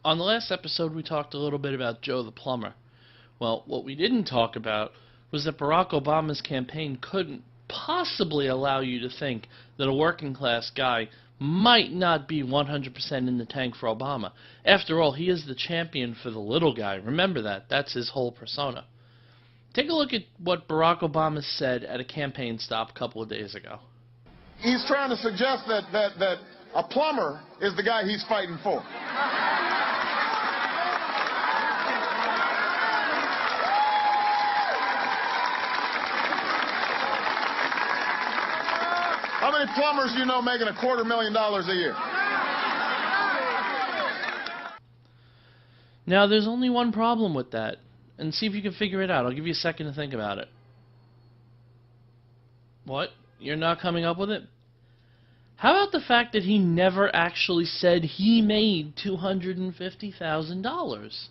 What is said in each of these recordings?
On the last episode, we talked a little bit about Joe the plumber. Well, what we didn't talk about was that Barack Obama's campaign couldn't possibly allow you to think that a working-class guy might not be 100% in the tank for Obama. After all, he is the champion for the little guy. Remember that. That's his whole persona. Take a look at what Barack Obama said at a campaign stop a couple of days ago. He's trying to suggest that a plumber is the guy he's fighting for. How many plumbers do you know making $250,000 a year? Now, there's only one problem with that, and see if you can figure it out. I'll give you a second to think about it. What? You're not coming up with it? How about the fact that he never actually said he made $250,000?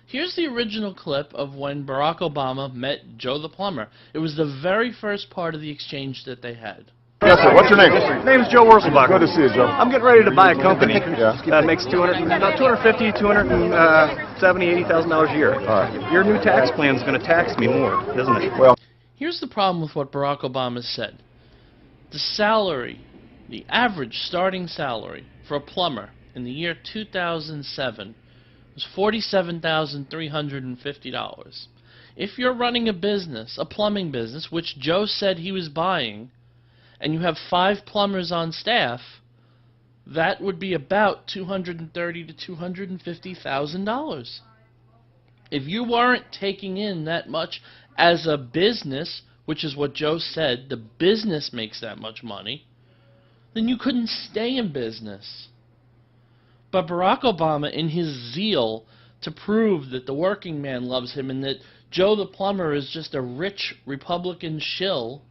Here's the original clip of when Barack Obama met Joe the plumber. It was the very first part of the exchange that they had. Yes, sir. What's your name? My name's Joe Wurzelbach. Good to see you, Joe. I'm getting ready to buy a company that makes $250,000, $270,000, $80,000 a year. All right. Your new tax plan is going to tax me more, isn't it? Well, here's the problem with what Barack Obama said. The salary, the average starting salary for a plumber in the year 2007 was $47,350. If you're running a business, a plumbing business, which Joe said he was buying, and you have 5 plumbers on staff, that would be about $230,000 to $250,000. If you weren't taking in that much as a business, which is what Joe said, the business makes that much money, then you couldn't stay in business. But Barack Obama, in his zeal to prove that the working man loves him and that Joe the plumber is just a rich Republican shill,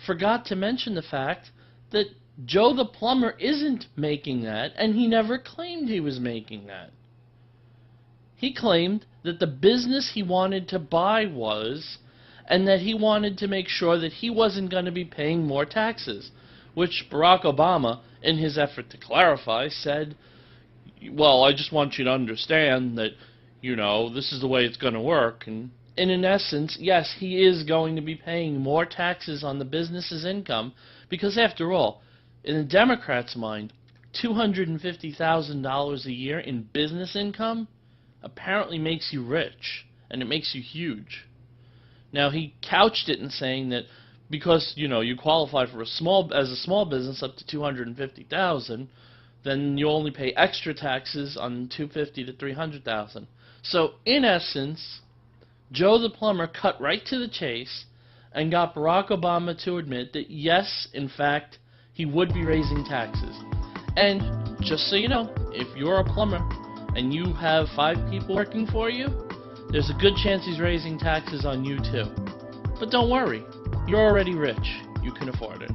forgot to mention the fact that Joe the plumber isn't making that, and he never claimed he was making that. He claimed that the business he wanted to buy was, and that he wanted to make sure that he wasn't going to be paying more taxes, which Barack Obama, in his effort to clarify, said, well, I just want you to understand that, this is the way it's going to work. And in essence, yes, he is going to be paying more taxes on the business's income because, after all, in the Democrats' mind, $250,000 a year in business income apparently makes you rich, and it makes you huge. Now, he couched it in saying that because, you qualify for as a small business up to $250,000, then you only pay extra taxes on $250,000 to $300,000. So, in essence, Joe the plumber cut right to the chase and got Barack Obama to admit that yes, in fact, he would be raising taxes. And just so you know, if you're a plumber and you have 5 people working for you, there's a good chance he's raising taxes on you too. But don't worry, you're already rich. You can afford it.